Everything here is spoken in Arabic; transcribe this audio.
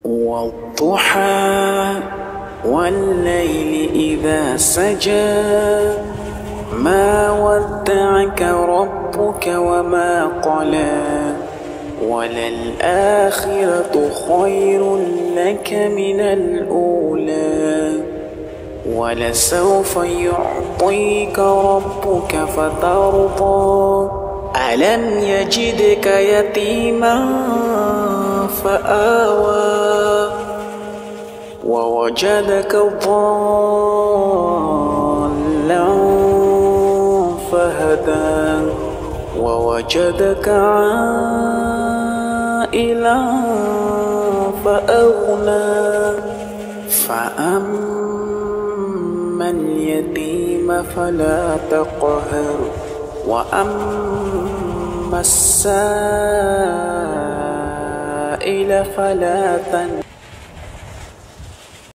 والضحى والليل إذا سجى ما ودعك ربك وما قلى وللآخرة خير لك من الأولى ولسوف يعطيك ربك فترضى ألم يجدك يتيما فآوى ووجدك ضالا فهدى ووجدك عائلا فأغنى فأما اليتيم فلا تقهر وأما السائل فلا تنهر.